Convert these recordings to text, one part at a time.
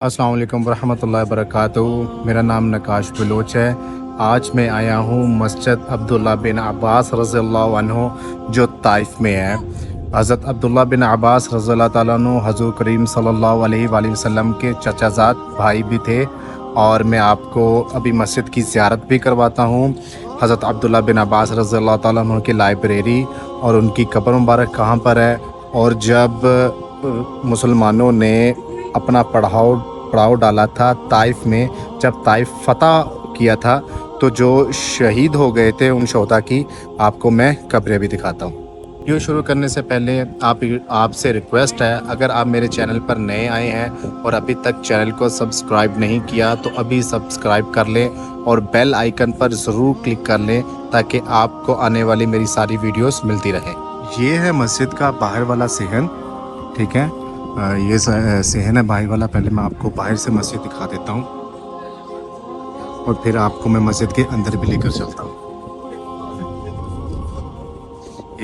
अस्सलाम वालेकुम वरहमतुल्लाहि वबरकातुहू। मेरा नाम नकाश बलोच है। आज मैं आया हूँ मस्जिद अब्दुल्ला बिन अब्बास रज़ियल्लाहु अन्हु जो ताइफ में है। हज़रत अब्दुल्ला बिन अब्बास रज़ियल्लाहु ताला अन्हु हज़ूर करीम सल्लल्लाहु अलैहि वसल्लम के चचाज़ाद भाई भी थे। और मैं आपको अभी मस्जिद की ज़ियारत भी करवाता हूँ। हज़रत अब्दुल्ला बिन अब्बास रज़ियल्लाहु ताला अन्हु की लाइब्रेरी और उनकी कब्र मुबारक कहाँ पर है, और जब मुसलमानों ने अपना पड़ाव डाला था ताइफ में, जब ताइफ फ़तह किया था, तो जो शहीद हो गए थे उन शोहदा की आपको मैं कब्रें भी दिखाता हूँ। वीडियो शुरू करने से पहले आपसे रिक्वेस्ट है, अगर आप मेरे चैनल पर नए आए हैं और अभी तक चैनल को सब्सक्राइब नहीं किया तो अभी सब्सक्राइब कर लें और बेल आइकन पर ज़रूर क्लिक कर लें ताकि आपको आने वाली मेरी सारी वीडियोस मिलती रहें। ये है मस्जिद का बाहर वाला सेहन, ठीक है। ये सेहन है बाहर वाला। पहले मैं आपको बाहर से मस्जिद दिखा देता हूँ और फिर आपको मैं मस्जिद के अंदर भी लेकर चलता हूँ।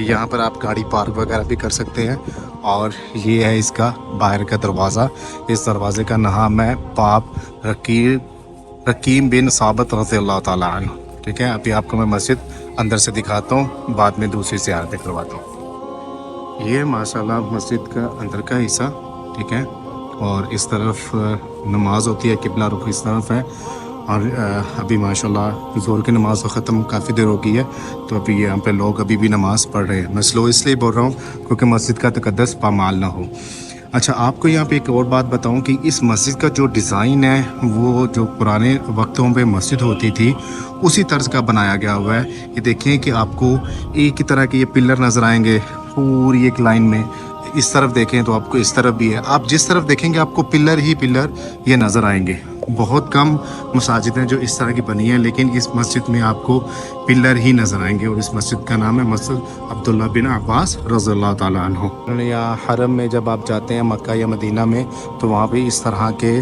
यहाँ पर आप गाड़ी पार्क वगैरह भी कर सकते हैं। और ये है इसका बाहर का दरवाज़ा। इस दरवाज़े का नाम है बाब रकीम बिन साबत रज़ियल्लाहु ताला अन्हु, ठीक है। अभी आपको मैं मस्जिद अंदर से दिखाता हूँ, बाद में दूसरी ज़ियारतें करवाता हूँ। ये माशाल्लाह मस्जिद का अंदर का हिस्सा, ठीक है। और इस तरफ नमाज होती है, किबला रुख इस तरफ है। और अभी माशाल्लाह ज़ोर की नमाज तो ख़त्म काफ़ी देर हो गई है, तो अभी यहाँ पे लोग अभी भी नमाज़ पढ़ रहे हैं। मैं स्लो इसलिए बोल रहा हूँ क्योंकि मस्जिद का तकद्दस पामाल ना हो। अच्छा, आपको यहाँ पे एक और बात बताऊँ कि इस मस्जिद का जो डिज़ाइन है वो जो पुराने वक्तों पे मस्जिद होती थी उसी तर्ज का बनाया गया हुआ है। ये देखें कि आपको एक ही तरह के ये पिलर नज़र आएंगे पूरी एक लाइन में। इस तरफ देखें तो आपको इस तरफ भी है, आप जिस तरफ देखेंगे आपको पिलर ही पिलर ये नज़र आएंगे। बहुत कम मसाजिद हैं जो इस तरह की बनी हैं, लेकिन इस मस्जिद में आपको पिलर ही नज़र आएंगे। और इस मस्जिद का नाम है मस्जिद अब्दुल्ला बिन अब्बास रज़ियल्लाहु ताला अन्हु। यहाँ हरम में जब आप जाते हैं मक्का या मदीना में, तो वहाँ पे इस तरह के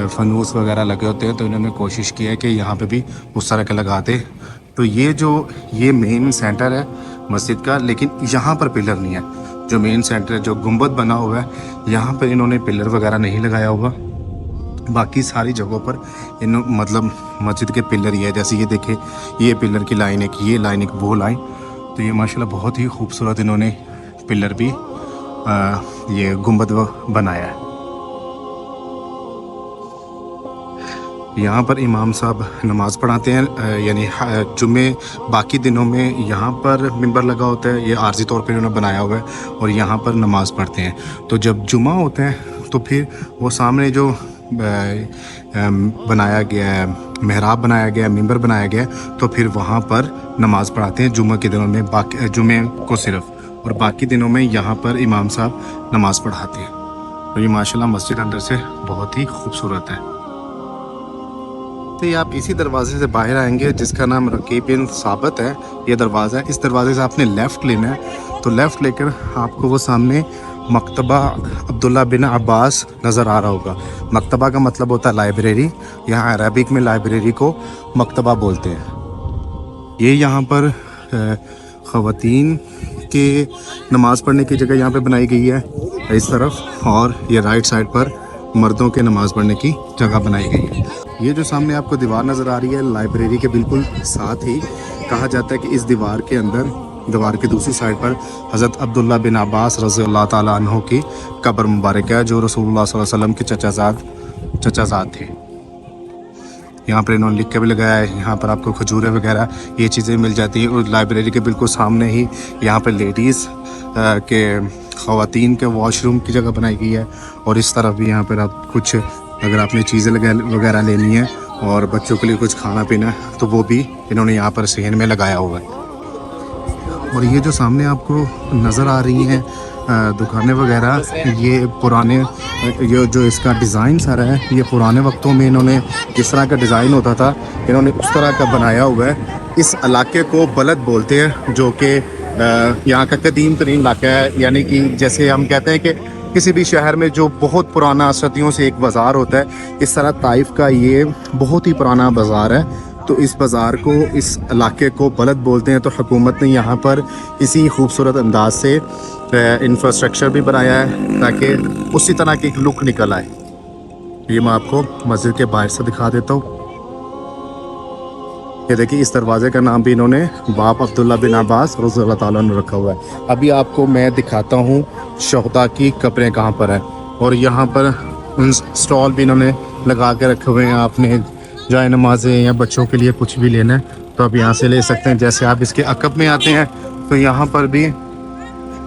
फनूस वगैरह लगे होते हैं, तो इन्होंने कोशिश की है कि यहाँ पे भी उस तरह के लगा दे। तो ये मेन सेंटर है मस्जिद का, लेकिन यहाँ पर पिलर नहीं है। जो मेन सेंटर है, जो गुंबद बना हुआ है, यहाँ पर इन्होंने पिलर वगैरह नहीं लगाया हुआ। बाकी सारी जगहों पर मतलब मस्जिद के पिलर ही है। जैसे ये देखे, ये पिलर की लाइन, एक ये लाइन, एक वो लाइन। तो ये माशाल्लाह बहुत ही खूबसूरत इन्होंने पिलर भी ये गुंबद बनाया है। यहाँ पर इमाम साहब नमाज़ पढ़ाते हैं, यानी जुम्मे। बाकी दिनों में यहाँ पर मिंबर लगा होता है, ये आर्जी तौर पर इन्होंने बनाया हुआ है, और यहाँ पर नमाज़ पढ़ते हैं। तो जब जुम्मा होता है तो फिर वो सामने जो बनाया गया है, मेहराब बनाया गया है, मिंबर बनाया गया है, तो फिर वहाँ पर नमाज़ पढ़ाते हैं जुम्मे के दिनों में, बाकी जुम्मे को सिर्फ, और बाकी दिनों में यहाँ पर इमाम साहब नमाज़ पढ़ाते हैं। तो ये माशाल्लाह मस्जिद अंदर से बहुत ही खूबसूरत है। तो ये आप इसी दरवाजे से बाहर आएंगे जिसका नाम रकीब बिन साबत है, ये दरवाज़ा है। इस दरवाजे से आपने लेफ़्ट लेना है, तो लेफ़्ट लेकर आपको वो सामने मकतबा अब्दुल्ला बिन अब्बास नज़र आ रहा होगा। मकतबा का मतलब होता है लाइब्रेरी। यहाँ अरबिक में लाइब्रेरी को मकतबा बोलते हैं। ये यहाँ पर ख़वातीन के नमाज़ पढ़ने की जगह यहाँ पे बनाई गई है इस तरफ, और ये राइट साइड पर मर्दों के नमाज़ पढ़ने की जगह बनाई गई है। ये जो सामने आपको दीवार नज़र आ रही है लाइब्रेरी के बिल्कुल साथ ही, कहा जाता है कि इस दीवार के अंदर, दीवार की दूसरी साइड पर हज़रत अब्दुल्ला बिन अब्बास रज़ियल्लाहु ताला अन्हु की कब्र मुबारक है, जो रसूलुल्लाह सल्लल्लाहु अलैहि वसल्लम के चचाज़ाद थे। यहाँ पर इन्होंने लिख के भी लगाया है। यहाँ पर आपको खजूरें वगैरह ये चीज़ें मिल जाती हैं। और लाइब्रेरी के बिल्कुल सामने ही यहाँ पर लेडीज़ के, ख़वातीन के वॉशरूम की जगह बनाई गई है। और इस तरफ भी यहाँ पर आप कुछ, अगर आपने चीज़ें वगैरह लेनी है और बच्चों के लिए कुछ खाना पीना है, तो वो भी इन्होंने यहाँ पर सेहन में लगाया हुआ है। और ये जो सामने आपको नज़र आ रही हैं दुकानें वगैरह, ये पुराने, ये जो इसका डिज़ाइन सारा है, ये पुराने वक्तों में इन्होंने जिस तरह का डिज़ाइन होता था इन्होंने उस तरह का बनाया हुआ है। इस इलाके को बलद बोलते हैं, जो कि यहाँ का कदीम तरीन इलाका है। यानी कि जैसे हम कहते हैं कि किसी भी शहर में जो बहुत पुराना सदियों से एक बाज़ार होता है, इस तरह ताइफ का ये बहुत ही पुराना बाज़ार है। तो इस बाज़ार को, इस इलाके को बलद बोलते हैं। तो हुकूमत ने यहाँ पर इसी खूबसूरत अंदाज से इंफ्रास्ट्रक्चर भी बनाया है ताकि उसी तरह की एक लुक निकल आए। یہ میں آپ کو مسجد کے باہر سے دکھا دیتا ہوں. یہ دیکھیے اس دروازے کا نام بھی انہوں نے باب عبداللہ بن عباس رضی اللہ تعالیٰ عنہ رکھا ہوا ہے. ابھی آپ کو میں دکھاتا ہوں شہداء کی قبریں کہاں پر ہیں. اور یہاں پر سٹال بھی انہوں نے لگا کے رکھے ہوئے ہیں. آپ نے جائے نمازیں یا بچوں کے لیے کچھ بھی لینا ہے تو آپ یہاں سے لے سکتے ہیں. جیسے آپ اس کے عقب میں آتے ہیں تو یہاں پر بھی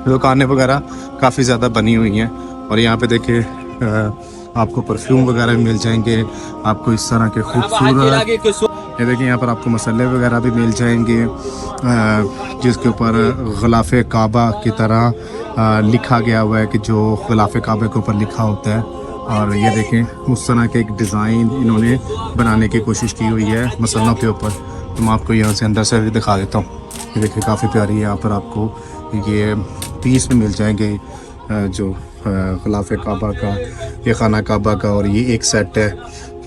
دکانیں وغیرہ کافی زیادہ بنی ہوئی ہیں. اور یہاں پہ دیکھیں آپ کو پرفیوم وغیرہ بھی مل جائیں گے آپ کو اس طرح کے خوبصورت. یہ دیکھیں یہاں پر آپ کو مسلے وغیرہ بھی مل جائیں گے جس کے اوپر غلاف کعبہ کی طرح لکھا گیا ہوا ہے کہ جو غلاف کعبے کے اوپر لکھا ہوتا ہے. اور یہ دیکھیں اس طرح کے ایک ڈیزائن انہوں نے بنانے کی کوشش کی ہوئی ہے مسلوں کے اوپر. تو میں آپ کو یہاں سے اندر سے بھی دکھا دیتا ہوں. یہ دیکھیں کافی پیاری ہے. یہاں پر آپ کو یہ پیس میں مل جائیں گے جو غلاف کعبہ کا یہ خانہ کعبہ کا. اور یہ ایک سیٹ ہے.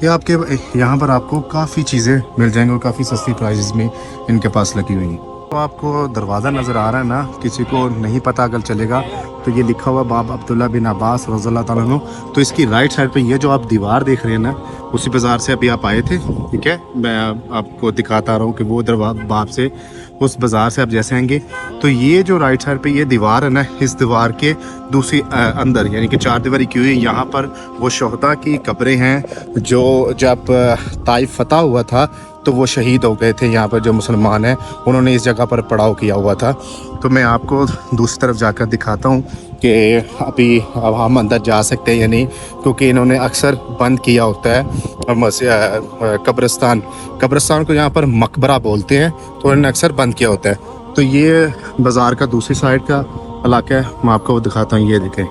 یہ آپ کے یہاں پر آپ کو کافی چیزیں مل جائیں گے اور کافی سستی پرائزز میں ان کے پاس لگی ہوئی ہیں. تو آپ کو دروازہ نظر آ رہا ہے نا, کسی کو نہیں پتہ اگر چلے گا تو یہ لکھا ہوا باب عبداللہ بن عباس رضی اللہ تعالیٰ عنہ. تو اس کی رائٹ سائڈ پہ یہ جو آپ دیوار دیکھ رہے ہیں نا, اسی بازار سے ابھی آپ آئے تھے, ٹھیک ہے, میں آپ کو دکھاتا آ رہا ہوں کہ وہ باب سے اس بازار سے آپ جیسے آئیں گے تو یہ جو رائٹ سائڈ پہ یہ دیوار ہے نا, اس دیوار کے دوسری اندر یعنی کہ چار دیواری کی ہوئی, یہاں پر وہ شہداء کی قبریں ہیں جو جب طائف فتح ہوا تھا تو وہ شہید ہو گئے تھے. یہاں پر جو مسلمان ہیں انہوں نے اس جگہ پر پڑاؤ کیا ہوا تھا. تو میں آپ کو دوسری طرف جا کر دکھاتا ہوں کہ ابھی اب ہم اندر جا سکتے ہیں یا نہیں, کیونکہ انہوں نے اکثر بند کیا ہوتا ہے قبرستان کو یہاں پر مقبرہ بولتے ہیں, تو انہوں نے اکثر بند کیا ہوتا ہے. تو یہ بازار کا دوسری سائڈ کا علاقہ ہے, میں آپ کو دکھاتا ہوں. یہ دیکھیں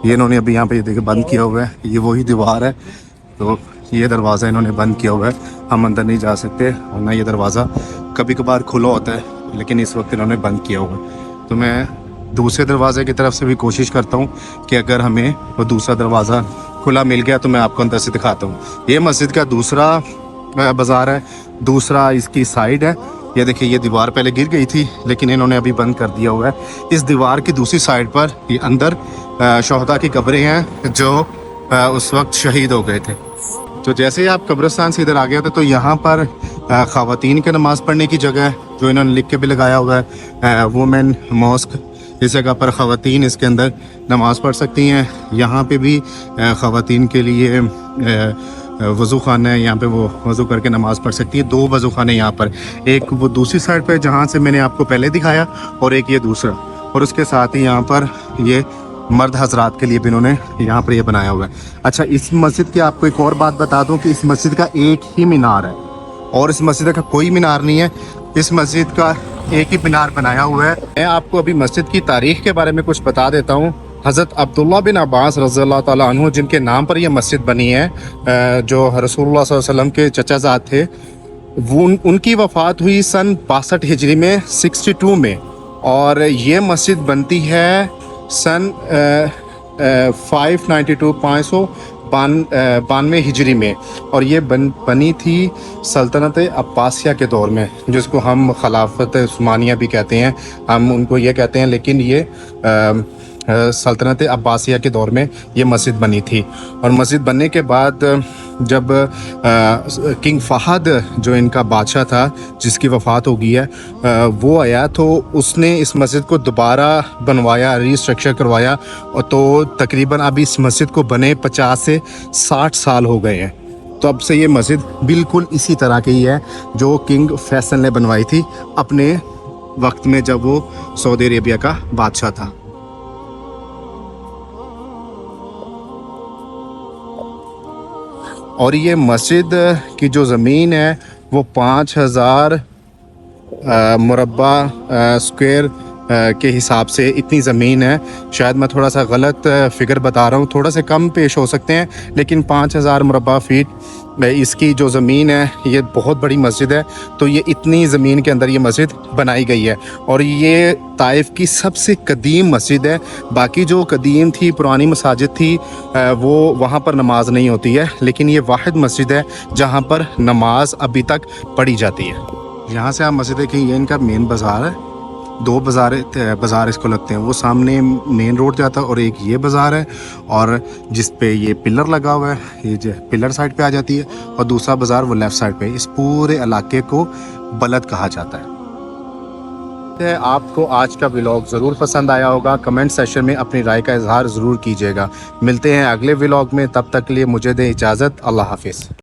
یہ انہوں نے ابھی یہاں پہ یہ دیکھیں بند کیا ہوا ہے, یہ وہی دیوار ہے. تو یہ دروازہ انہوں نے بند کیا ہوا ہے, ہم اندر نہیں جا سکتے, ورنہ یہ دروازہ کبھی کبھار کھلا ہوتا ہے لیکن اس وقت انہوں نے بند کیا ہوا ہے. تو میں دوسرے دروازے کی طرف سے بھی کوشش کرتا ہوں کہ اگر ہمیں وہ دوسرا دروازہ کھلا مل گیا تو میں آپ کو اندر سے دکھاتا ہوں. یہ مسجد کا دوسرا بازار ہے, دوسرا اس کی سائڈ ہے. یہ دیکھیں یہ دیوار پہلے گر گئی تھی لیکن انہوں نے ابھی بند کر دیا ہوا ہے. اس دیوار کی دوسری سائڈ پر یہ اندر شہداء کی قبریں ہیں جو اس وقت شہید ہو گئے تھے. تو جیسے ہی آپ قبرستان سے ادھر آ گئے تھے تو یہاں پر خواتین کے نماز پڑھنے کی جگہ ہے جو انہوں نے لکھ کے بھی لگایا ہوا ہے, وومن ماسک. اس جگہ پر خواتین اس کے اندر نماز پڑھ سکتی ہیں. یہاں پہ بھی خواتین کے لیے وضو خانہ ہے, یہاں پہ وہ وضو کر کے نماز پڑھ سکتی ہے. دو وضو خانے یہاں پر, ایک وہ دوسری سائڈ پہ جہاں سے میں نے آپ کو پہلے دکھایا اور ایک یہ دوسرا. اور اس کے ساتھ ہی یہاں پر یہ مرد حضرات کے لیے بھی انہوں نے یہاں پر یہ بنایا ہوا ہے. اچھا اس مسجد کی آپ کو ایک اور بات بتا دوں کہ اس مسجد کا ایک ہی مینار ہے اور اس مسجد کا کوئی مینار نہیں ہے. اس مسجد کا ایک ہی مینار بنایا ہوا ہے. میں آپ کو ابھی مسجد کی تاریخ کے بارے میں کچھ بتا دیتا ہوں. حضرت عبداللہ بن عباس رضی اللہ تعالیٰ عنہ جن کے نام پر یہ مسجد بنی ہے, جو رسول اللہ صلی اللہ علیہ وسلم کے چچا زاد تھے, وہ ان کی وفات ہوئی سن 62 ہجری میں 62 میں, اور یہ مسجد بنتی ہے سن 592 ہجری میں. اور یہ بنی تھی سلطنت عباسیہ کے دور میں, جس کو ہم خلافت عثمانیہ بھی کہتے ہیں, ہم ان کو یہ کہتے ہیں, لیکن یہ سلطنت عباسیہ کے دور میں یہ مسجد بنی تھی. اور مسجد بننے کے بعد جب کنگ فہد جو ان کا بادشاہ تھا جس کی وفات ہو گئی ہے, وہ آیا تو اس نے اس مسجد کو دوبارہ بنوایا, ریسٹرکچر کروایا. اور تو تقریباً اب اس مسجد کو بنے 50 سے 60 سال ہو گئے ہیں. تو اب سے یہ مسجد بالکل اسی طرح کی ہی ہے جو کنگ فیصل نے بنوائی تھی اپنے وقت میں جب وہ سعودی عربیہ کا بادشاہ تھا. اور یہ مسجد کی جو زمین ہے وہ 5000 مربع اسکوائر کے حساب سے اتنی زمین ہے. شاید میں تھوڑا سا غلط فگر بتا رہا ہوں, تھوڑا سے کم پیش ہو سکتے ہیں, لیکن 5000 مربع فیٹ اس کی جو زمین ہے. یہ بہت بڑی مسجد ہے. تو یہ اتنی زمین کے اندر یہ مسجد بنائی گئی ہے, اور یہ طائف کی سب سے قدیم مسجد ہے. باقی جو قدیم تھی پرانی مساجد تھی وہ وہاں پر نماز نہیں ہوتی ہے, لیکن یہ واحد مسجد ہے جہاں پر نماز ابھی تک پڑھی جاتی ہے. یہاں سے آپ مسجد دیکھیں, یہ ان کا مین بازار ہے. دو بازار اس کو لگتے ہیں. وہ سامنے مین روڈ جاتا ہے اور ایک یہ بازار ہے, اور جس پہ یہ پلر لگا ہوا ہے, یہ جو پلر سائڈ پہ آ جاتی ہے, اور دوسرا بازار وہ لیفٹ سائڈ پہ. اس پورے علاقے کو بلد کہا جاتا ہے. آپ کو آج کا ولاگ ضرور پسند آیا ہوگا. کمنٹ سیکشن میں اپنی رائے کا اظہار ضرور کیجیے گا. ملتے ہیں اگلے ولاگ میں, تب تک کے لیے مجھے دیں اجازت. اللہ حافظ.